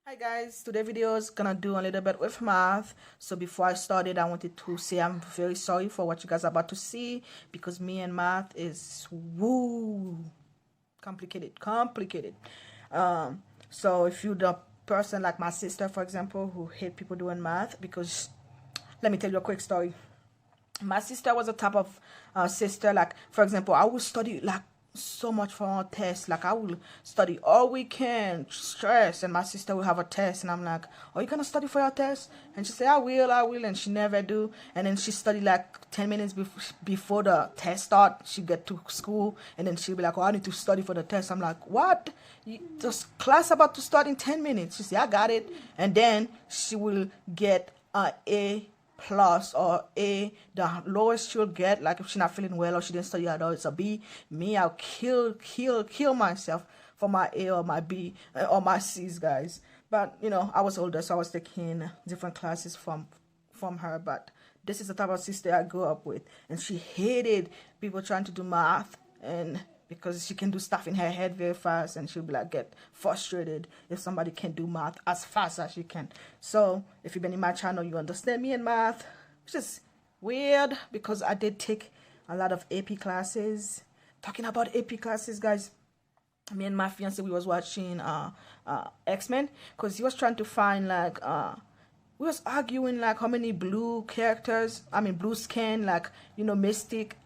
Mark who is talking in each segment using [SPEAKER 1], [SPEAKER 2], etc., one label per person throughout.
[SPEAKER 1] Hi guys, today video is gonna do a little bit with math. So before I started, I wanted to say I'm very sorry for what you guys are about to see because me and math is woo complicated. So if you the person like my sister, for example, who hate people doing math, because let me tell you a quick story. My sister was a type of sister, like for example, I would study like so much for our test. Like I will study all weekend, stress, and my sister will have a test, and I'm like, "Are you gonna study for your test?" And she say, I will," and she never do. And then she study like 10 minutes before the test start. She get to school, and then she'll be like, "Oh, I need to study for the test." I'm like, "What? Just class about to start in 10 minutes?" She say, "I got it," and then she will get A plus or A, the lowest she'll get. Like if she's not feeling well or she didn't study at all, it's a B. Me, I'll kill myself for my A or my B or my C's, guys. But I was older, so I was taking different classes from her. But this is the type of sister I grew up with, and she hated people trying to do math, and because she can do stuff in her head very fast, and she'll be like get frustrated if somebody can do math as fast as she can. So if you've been in my channel, you understand me in math, which is weird because I did take a lot of AP classes. Talking about AP classes, guys, me and my fiance, we was watching X-Men, because he was trying to find like we was arguing like how many blue characters, I mean blue skin, like Mystic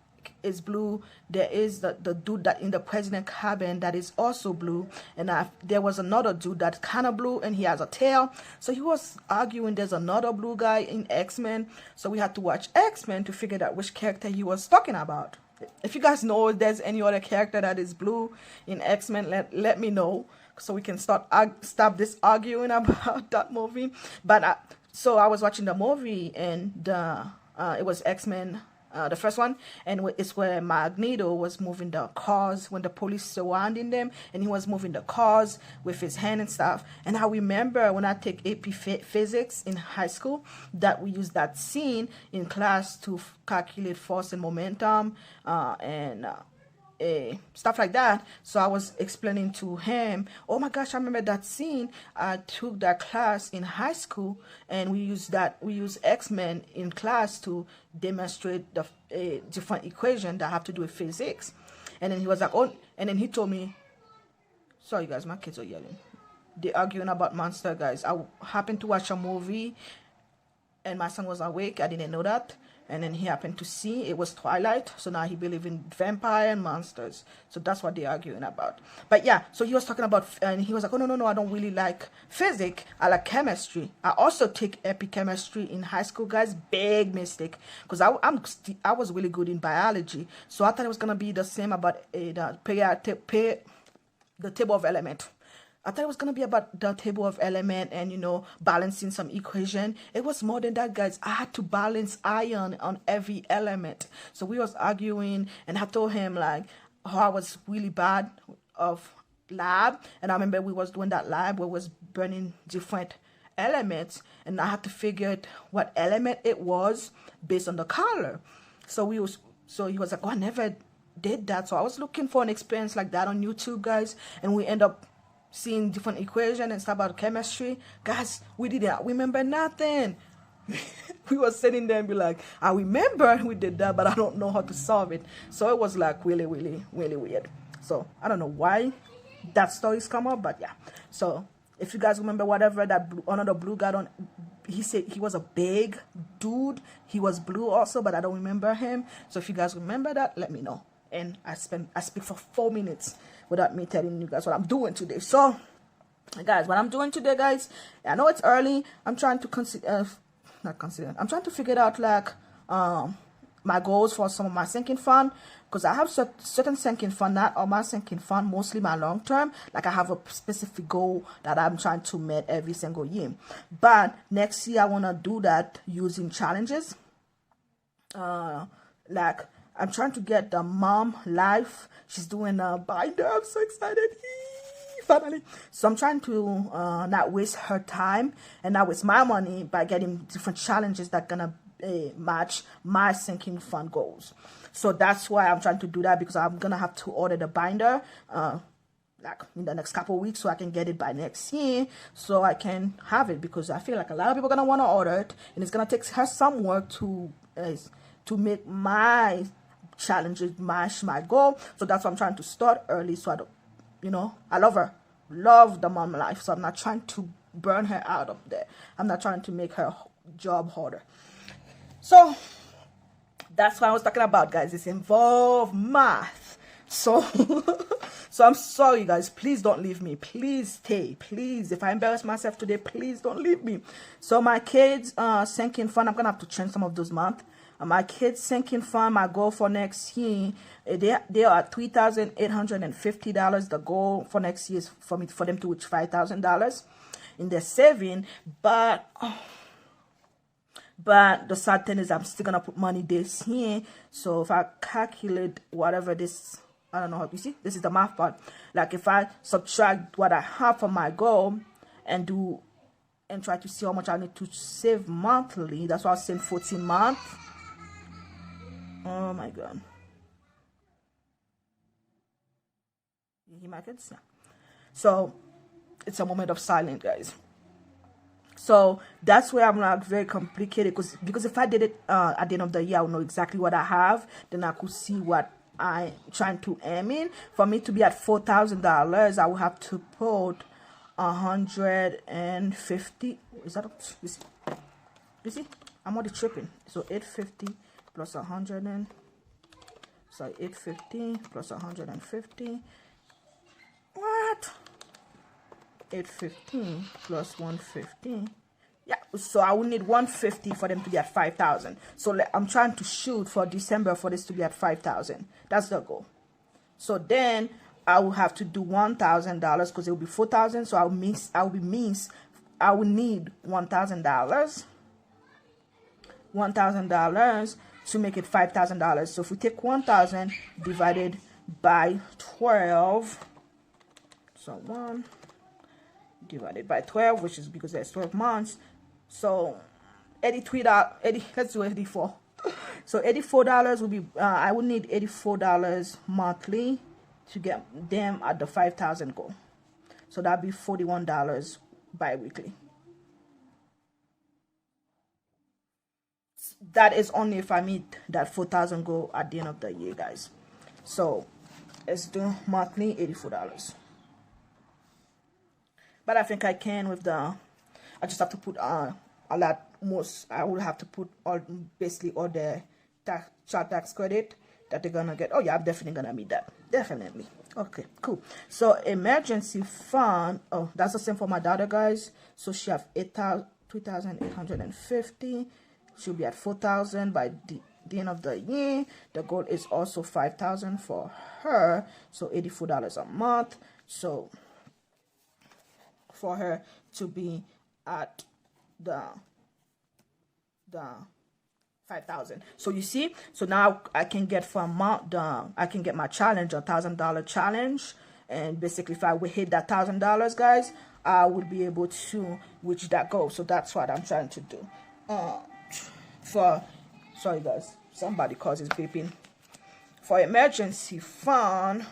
[SPEAKER 1] is blue. There is the dude that in the president cabin that is also blue, and there was another dude that's kind of blue and he has a tail. So he was arguing there's another blue guy in X-Men, so we had to watch X-Men to figure out which character he was talking about. If you guys know if there's any other character that is blue in X-Men, let me know so we can stop this arguing about that movie. But so I was watching the movie, and it was X-Men, the first one, and it's where Magneto was moving the cars when the police surrounding them, and he was moving the cars with his hand and stuff. And I remember when I take AP physics in high school that we used that scene in class to calculate force and momentum, and stuff like that. So I was explaining to him, oh my gosh, I remember that scene. I took that class in high school, and we used X-Men in class to demonstrate the different equation that have to do with physics. And then he was like, oh, and then he told me, sorry guys, my kids are yelling, they're arguing about monster, guys. I happened to watch a movie and my son was awake. I didn't know that. And then he happened to see it was Twilight, so now he believes in vampire and monsters. So that's what they're arguing about. But yeah, so he was talking about, and he was like, oh no, I don't really like physics. I like chemistry. I also take epichemistry in high school, guys. Big mistake, because I was really good in biology, so I thought it was gonna be the same about the table of element. I thought it was going to be about the table of element and, balancing some equation. It was more than that, guys. I had to balance iron on every element. So we was arguing, and I told him, like, how I was really bad of lab. And I remember we was doing that lab where we was burning different elements, and I had to figure out what element it was based on the color. So he was like, oh, I never did that. So I was looking for an experience like that on YouTube, guys, and we end up seeing different equation and stuff about chemistry. Guys, we didn't remember nothing. We were sitting there and be like, I remember we did that, but I don't know how to solve it. So it was like really weird. So I don't know why that story's come up, but yeah. So if you guys remember whatever that another blue guy on, he said he was a big dude. He was blue also, but I don't remember him. So if you guys remember that, let me know. And I speak for 4 minutes without me telling you guys what I'm doing today. So, guys, what I'm doing today, guys, I know it's early. I'm trying to I'm trying to figure out like my goals for some of my sinking fund, because I have certain sinking fund, not all my sinking fund, mostly my long term. Like I have a specific goal that I'm trying to meet every single year. But next year I want to do that using challenges. Like I'm trying to get the mom life. She's doing a binder. I'm so excited. Finally. So I'm trying to not waste her time and not waste my money by getting different challenges that gonna match my sinking fund goals. So that's why I'm trying to do that, because I'm gonna have to order the binder like in the next couple of weeks, so I can get it by next year, so I can have it, because I feel like a lot of people are gonna want to order it, and it's gonna take her some work to make my challenges match my goal. So that's why I'm trying to start early, so I don't, you know, I love the mom life, so I'm not trying to burn her out up there. I'm not trying to make her job harder. So that's what I was talking about, guys. It's involved math. So so I'm sorry, guys. Please don't leave me. Please stay. Please, if I embarrass myself today, please don't leave me. So my kids sinking fund, I'm gonna have to change some of those months. My kids sinking fund, my goal for next year, they are $3,850. The goal for next year is for them to reach $5,000 in their saving. But the sad thing is I'm still gonna put money this year. So if I calculate whatever this, I don't know how you see, this is the math part. Like if I subtract what I have for my goal and try to see how much I need to save monthly, that's why I was saying 14 months. Oh my god. You hear my kids? Yeah. So it's a moment of silence, guys. So that's where I'm like very complicated, because if I did it at the end of the year, I would know exactly what I have. Then I could see what I'm trying to aim in. For me to be at $4,000, I will have to put 150. Is that you see? I'm already tripping. So 850 plus 100 and 850 plus 150. What? 815 plus 150. Yeah, so I will need 150 for them to be at 5,000. So I'm trying to shoot for December for this to be at 5,000. That's the goal. So then I will have to do $1,000, because it will be 4,000. So I will need $1,000. $1,000 to make it $5,000. So if we take 1,000 divided by 12, so 1 divided by 12, which is because there's 12 months. So $83, let's do 84. So $84 will be, I would need $84 monthly to get them at the 5,000 goal. So that'd be $41 bi-weekly. That is only if I meet that 4,000 goal at the end of the year, guys. So let's do monthly $84. But I think I can with I just have to put a lot most. I will have to put basically all the child tax credit that they're gonna get. Oh yeah, I'm definitely gonna meet that. Definitely. Okay, cool. So emergency fund. Oh, that's the same for my daughter, guys. So she have 3,850. She'll be at 4,000 by the end of the year. The goal is also 5,000 for her. So $84 a month. So for her to be at the 5,000. So you see, so now I can get I can get my challenge, $1,000 challenge, and basically if I would hit that $1,000, guys, I would be able to reach that goal. So that's what I'm trying to do. Sorry guys, somebody calls is beeping. For emergency fund,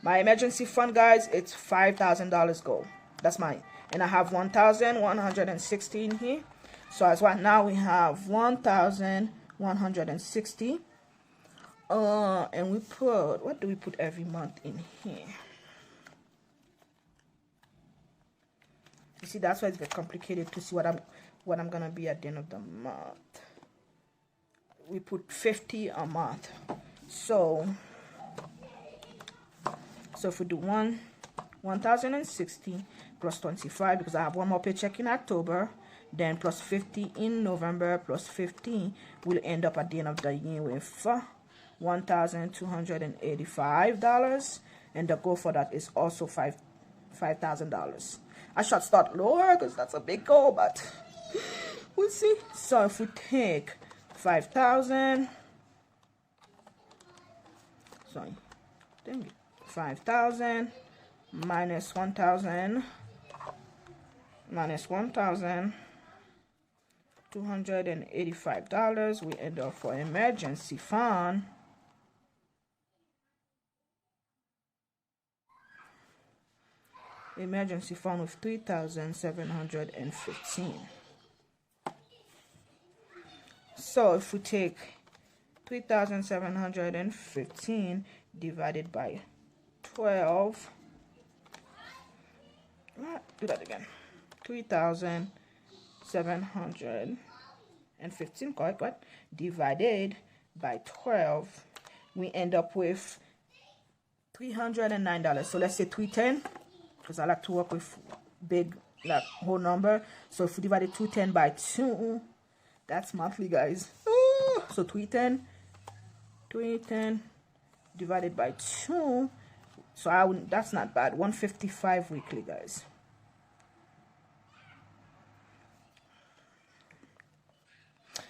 [SPEAKER 1] my emergency fund, guys, it's $5,000 goal. That's mine. And I have 1,116 here. So as right now we have 1,160. And we put, what do we put every month in here? You see, that's why it's very complicated to see what I'm gonna be at the end of the month. We put 50 a month. So if we do 1,060 plus 25, because I have one more paycheck in October, then plus 50 in November, plus 50, we'll end up at the end of the year with $1,285, and the goal for that is also $5,000. I should start lower because that's a big goal, but we'll see. So if we take 5,000, sorry, 5,000 minus 1,000 minus $1,285, we end up for emergency fund emergency fund with 3,715. So if we take 3,715 divided by 12, do that again. 3,715, correct, right? Divided by 12, we end up with $309. So let's say 310, because I like to work with big, like, whole number. So if we divided 210 by 2, that's monthly, guys. Ooh, so 310 divided by 2. So that's not bad. 155 weekly, guys.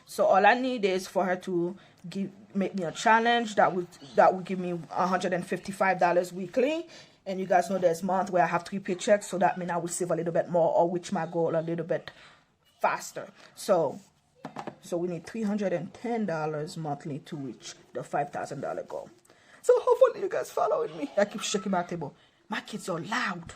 [SPEAKER 1] So all I need is for her to make me a challenge that would give me $155 weekly. And you guys know there's month where I have 3 paychecks, so that means I will save a little bit more or reach my goal a little bit faster. So we need $310 monthly to reach the $5,000 goal. So hopefully you guys following me. I keep shaking my table. My kids are loud.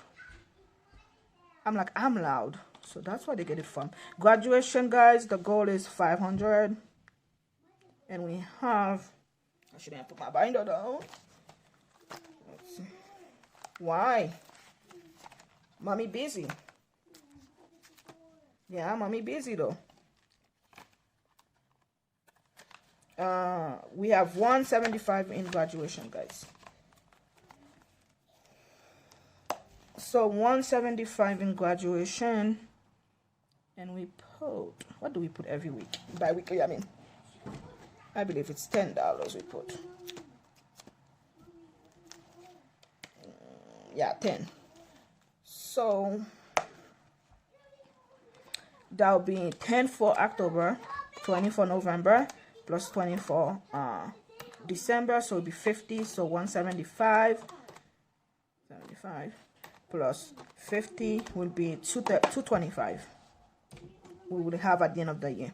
[SPEAKER 1] I'm loud. So that's where they get it from. Graduation, guys, the goal is 500. And we have, I shouldn't put my binder down. Let's see. Why? Mommy busy. Yeah, mommy busy though. We have 175 in graduation, guys. So 175 in graduation, and we put, what do we put every week? Bi-weekly, I mean. I believe it's $10 we put. Yeah, 10. So that'll be 10 for October, 20 for November, plus 20 for December, so it'll be 50. So 175 plus 50 will be 225 we will have at the end of the year.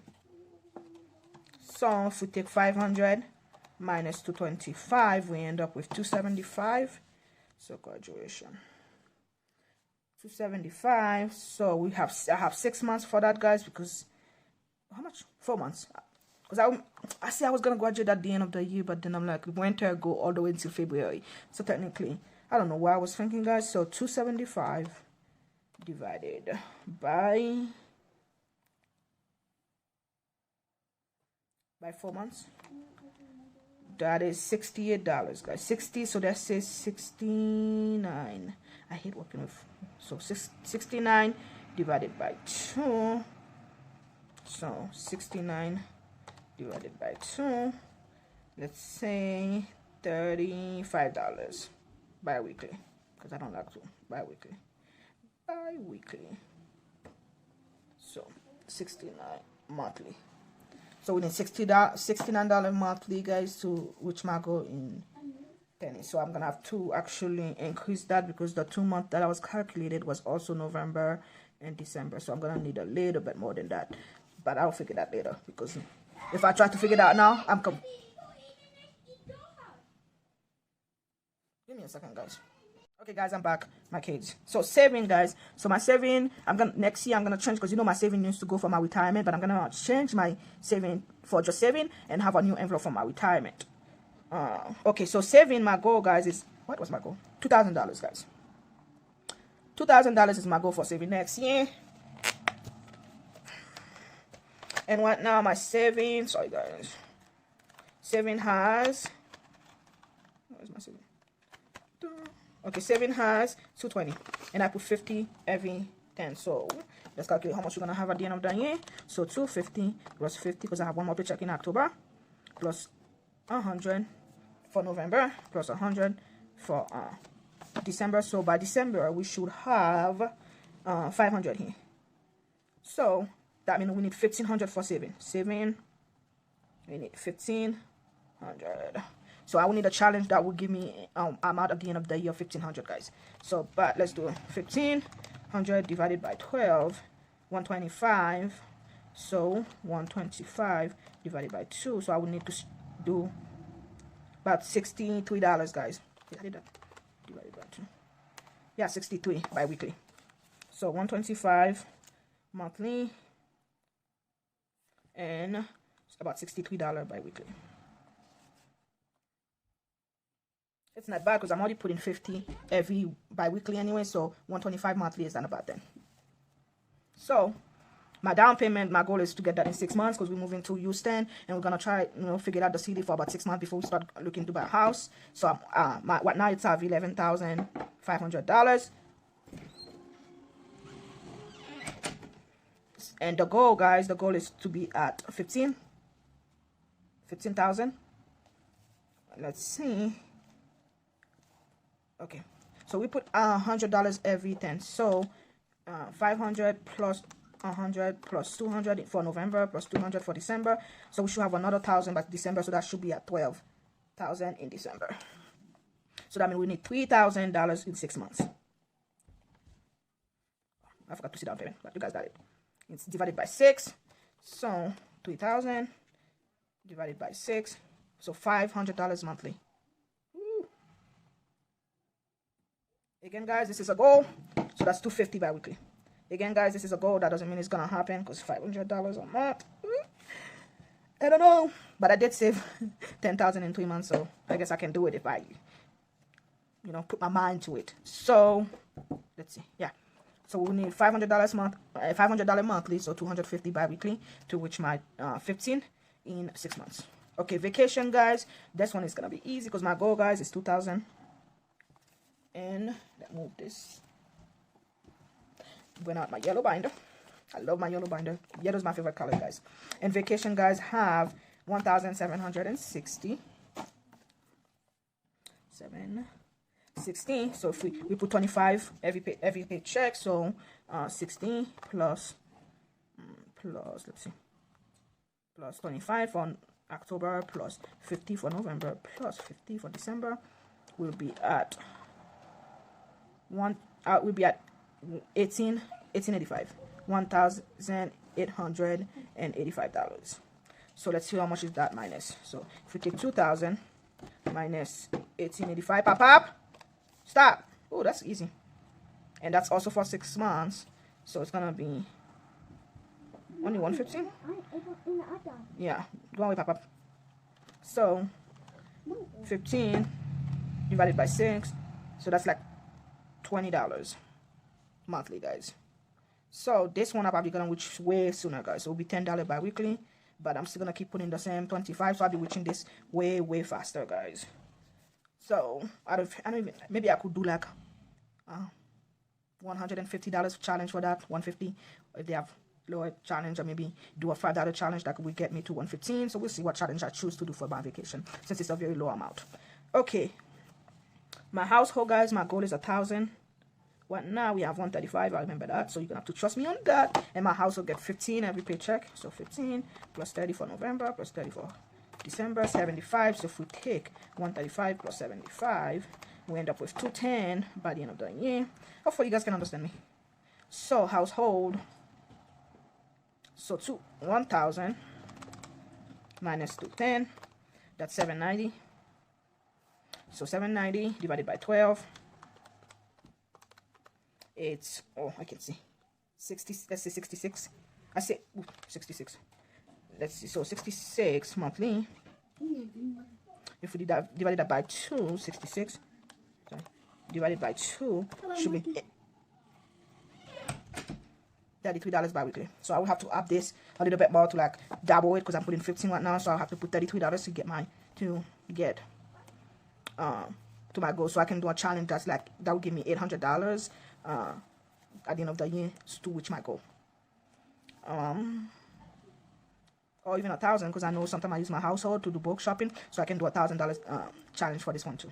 [SPEAKER 1] So if we take 500 minus 225, we end up with 275. So graduation 275. So I have 6 months for that, guys, because how much? 4 months. Because I say I was gonna graduate at the end of the year, but then I'm like, winter go all the way until February. So technically, I don't know what I was thinking, guys. So 275 divided by 4 months. That is $68, guys. 60. So that says 69. I hate working with. So 69 divided by 2. So 69 divided by 2. Let's say $35 bi-weekly, because I don't like to bi-weekly. So 69 monthly. So we need $69 monthly, guys, to reach my goal in pennies. So I'm gonna have to actually increase that, because the 2 months that I was calculated was also November and December. So I'm gonna need a little bit more than that, but I'll figure that later, because if I try to figure it out now, give me a second, guys. Okay, guys, I'm back. My kids. So saving, guys. So my saving, next year I'm gonna change, because you know my saving used to go for my retirement, but I'm gonna change my saving for just saving and have a new envelope for my retirement. Okay, so saving, my goal, guys, is, what was my goal? $2,000, guys. $2,000 is my goal for saving next year. And right now my saving, sorry guys, saving has, where's my saving? Okay, saving has 220, and I put 50 every 10. So let's calculate how much you're gonna have at the end of the year. So 250 plus 50, because I have one more paycheck in October, plus 100 for November, plus 100 for December. So by December we should have 500 here. So that means we need 1,500 for saving. We need 1,500. So I will need a challenge that will give me amount at the end of the year 1,500, guys. So, but let's do 1,500 divided by 12, 125. So 125 divided by 2. So I will need to do about $63, guys. Yeah, I did that. Divided by 2. yeah, 63 bi-weekly. So 125 monthly and it's about $63 bi-weekly. It's not bad because I'm already putting 50 every bi-weekly anyway, so 125 monthly is not bad then. So my down payment, my goal is to get that in 6 months because we're moving to Houston and we're gonna try, figure out the city for about 6 months before we start looking to buy a house. So what now it's $11,500. And the goal, guys, the goal is to be at 15,000. Let's see. Okay, so we put $100 every 10. So 500 plus 100 plus 200 for November plus 200 for December. So we should have another 1,000 by December. So that should be at 12,000 in December. So that means we need $3,000 in 6 months. I forgot to see down payment, but you guys got it. It's divided by 6. So 3,000 divided by 6. So $500 monthly. Woo. Again, guys, this is a goal. So that's $250 bi-weekly. Again, guys, this is a goal. That doesn't mean it's gonna happen because $500 a month. I don't know, but I did save 10,000 in 3 months, so I guess I can do it if I, put my mind to it. So let's see, yeah. So we need $500 month, $500 monthly, so $250 bi-weekly to reach my 15 in 6 months. Okay, vacation, guys. This one is gonna be easy because my goal, guys, is 2,000. And let's move this. Bring out my yellow binder. I love my yellow binder. Yellow is my favorite color, guys. And vacation, guys, have 1,760. 760. So if we put 25 every paycheck, so 16 plus let's see, plus 25 for October plus 50 for November plus 50 for December, will be at $1,885. So let's see how much is that minus. So if we take 2,000 minus 1,885, pop, stop. Oh, that's easy. And that's also for 6 months. So it's gonna be only 115. Yeah, go away, pop. So 15 divided by 6. So that's like $20 monthly, guys. So this one I'm probably gonna reach way sooner, guys. So it'll be $10 bi-weekly, but I'm still gonna keep putting the same 25, so I'll be reaching this way faster, guys. So I don't even, maybe I could do like $150 challenge for that. 150 if they have lower challenge, or maybe do a $5 challenge that would get me to 115. So we'll see what challenge I choose to do for my vacation, since it's a very low amount. Okay, my household, guys, my goal is 1,000. What now? We have 135. I remember that, so you're gonna have to trust me on that. And my house will get 15 every paycheck. So 15 plus 30 for November plus 30 for December, 75. So if we take 135 plus 75, we end up with 210 by the end of the year. Hopefully you guys can understand me. So household, so 1,000 minus 210, that's 790. So 790 divided by 12. It's, oh, I can see 60, let's say 66. I say 66. Let's see, so 66 monthly. If we divide that by 2, 66. Sorry, divided by 2 should be $33 bi-weekly. So I will have to up this a little bit more to like double it, because I'm putting 15 right now. So I'll have to put $33 to get to my goal. So I can do a challenge that's like, that will give me $800 at the end of the year to reach my goal. Or even 1,000, because I know sometimes I use my household to do bulk shopping, so I can do $1,000 challenge for this one too,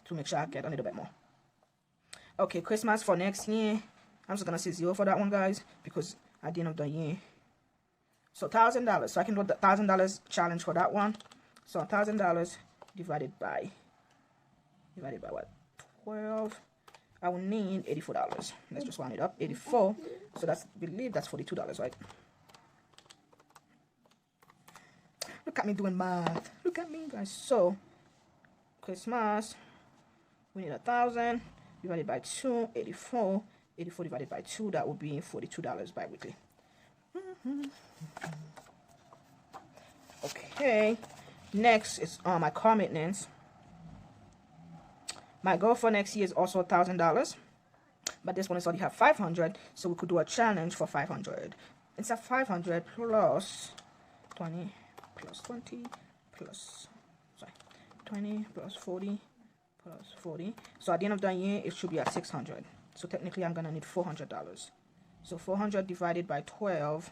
[SPEAKER 1] to make sure I get a little bit more. Okay, Christmas for next year, I'm just gonna say 0 for that one, guys, because at the end of the year, so $1,000. So I can do the $1,000 challenge for that one. So $1,000 divided by what? 12. I will need $84. Let's just round it up. 84. So that's, I believe that's $42, right? Look at me doing math. Look at me, guys. So Christmas, we need 1,000 divided by 2, 84. 84 divided by 2, that would be $42 bi-weekly. Okay, next is my car maintenance. My goal for next year is also $1,000, but this one is already have 500, so we could do a challenge for 500. It's a 500 plus 20 plus 20 plus 20 plus 40 plus 40. So at the end of the year, it should be at 600. So technically, I'm gonna need $400. So 400 divided by 12.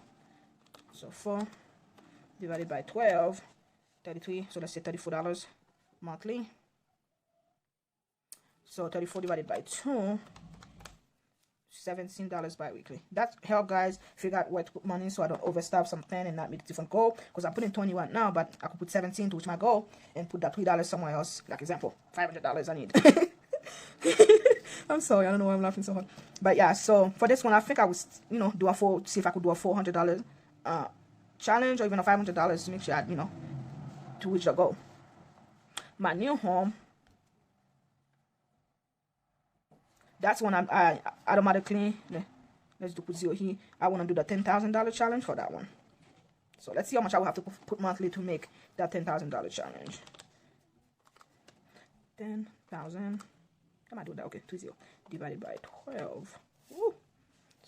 [SPEAKER 1] So 4 divided by 12, 33. So let's say $34 monthly. So 34 divided by 2, $17 bi-weekly. That help guys figure out where to put money so I don't overstaff something and not meet a different goal, because I'm putting 20 right now, but I could put 17 to reach my goal and put that $3 somewhere else. Like example, $500 I need. I'm sorry, I don't know why I'm laughing so hard, but yeah. So for this one, I think I was see if I could do a $400 challenge, or even a $500 to make sure I to reach the goal. My new home, that's when I automatically, let's do put 0 here. I want to do the $10,000 challenge for that one. So let's see how much I will have to put monthly to make that $10,000 challenge. 10,000. Am I doing that? Okay, 20 divided by 12. Woo.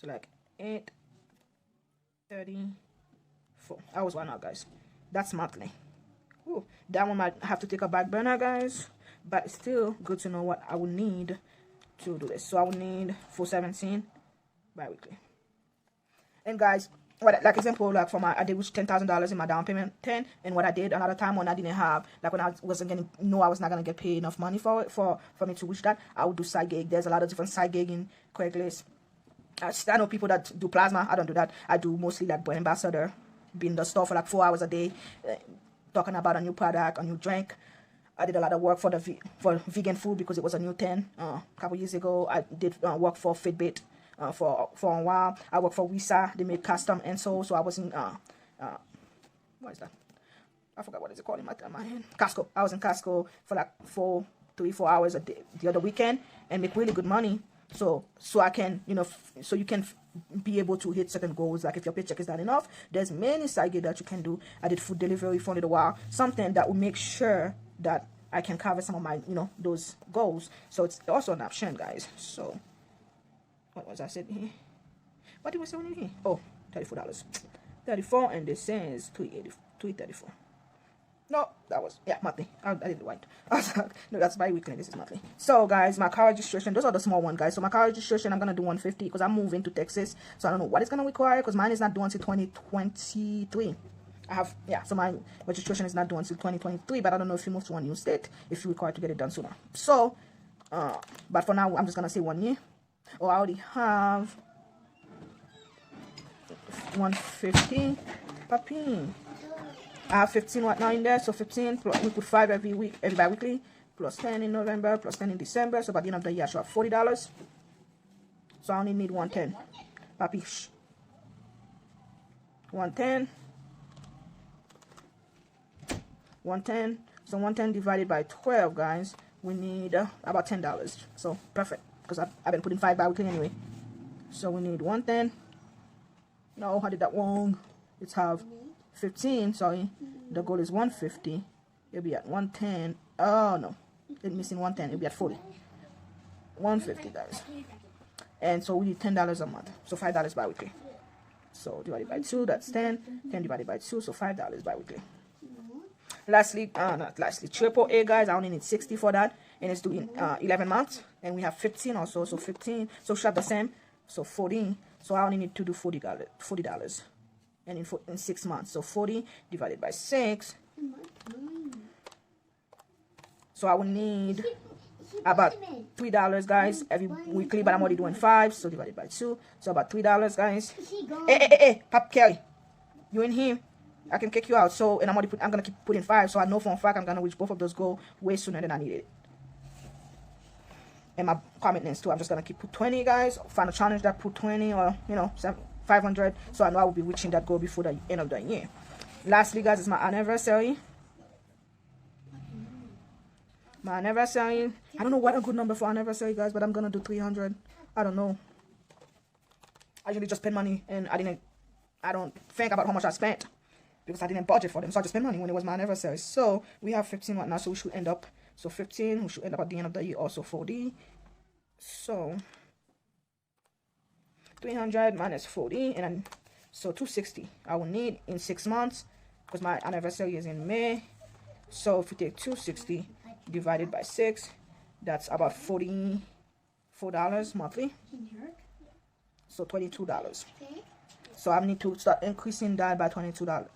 [SPEAKER 1] So like 834. I was one out, guys. That's monthly. Woo. That one might have to take a back burner, guys, but it's still good to know what I will need to do this. So I would need 417 bi-weekly. And guys, what, like example, like for I did reach $10,000 in my down payment 10, and what I did another time when I didn't have, like when I wasn't getting, I was not gonna get paid enough money for it for me to reach that, I would do side gig. There's a lot of different side gig in Craigslist. I know people that do plasma. I don't do that. I do mostly like brand ambassador, be in the store for like 4 hours a day, talking about a new product, a new drink. I did a lot of work for for vegan food because it was a new thing. A couple years ago, I did work for Fitbit for a while. I worked for Wisa. They made custom insoles, so I was in what is that? I forgot what is it called in my hand. Costco. I was in Costco for like 3, 4 hours a day the other weekend and make really good money. So I can, so you can be able to hit certain goals. Like if your paycheck is not enough, there's many side gigs that you can do. I did food delivery for a little while. Something that will make sure that I can cover some of my, those goals. So it's also an option, guys. So what was I saying here? What did we say when you here? Oh, $34. 34, and this says 334. No, that was, yeah, monthly. I did it right. No, that's bi-weekly. This is monthly. So, guys, my car registration, those are the small ones, guys. So, my car registration, I'm going to do 150 because I'm moving to Texas. So, I don't know what it's going to require because mine is not due until 2023. So my registration is not due until 2023, but I don't know if you move to a new state, if you're required to get it done sooner. So, but for now, I'm just going to say 1 year. Oh, I already have 150. Papi. I have 15 right now in there, so 15 plus we put 5 every week, every bi-weekly, plus 10 in November, plus 10 in December. So by the end of the year, I should have $40. So I only need 110. Papi, shh. 110. 110. So 110 divided by 12, guys. We need about $10. So perfect, because I've been putting 5 bi-weekly anyway. So we need 110. No, I did that wrong. Let's have 15, sorry. The goal is 150. It'll be at 110. Oh no, it's missing 110. It'll be at 40. 150, guys. And so we need $10 a month. So $5 bi-weekly. So divided by 2, that's 10. 10 divided by 2, so $5 bi-weekly. Lastly, not lastly, AAA, guys, I only need 60 for that, and it's doing 11 months, and we have 15 also, so 15. So shop the same, so 40. So I only need to do $40. And in 6 months, so 40 divided by 6. So I will need about $3, guys, every weekly, but I'm already doing 5, so divided by 2, so about $3, guys. Hey, Pop Kelly, you in here? I can kick you out. So, and I'm gonna keep putting 5, so I know for a fact I'm gonna reach both of those goals way sooner than I need it. And my commitments too, I'm just gonna keep put 20, guys. Find a challenge that put 20 or 500, so I know I will be reaching that goal before the end of the year. Lastly, guys, it's my anniversary. My anniversary, I don't know what a good number for anniversary, guys, but I'm gonna do 300. I don't know. I usually just spend money, and I don't think about how much I spent because I didn't budget for them. So I just spent money when it was my anniversary. So we have 15 right now, so we should end up, so 15, we should end up at the end of the year also 40. So 300 minus 40, and then so 260 I will need in 6 months because my anniversary is in May. So if we take 260 divided by 6, that's about $44 monthly. So $22. So I need to start increasing that by $22.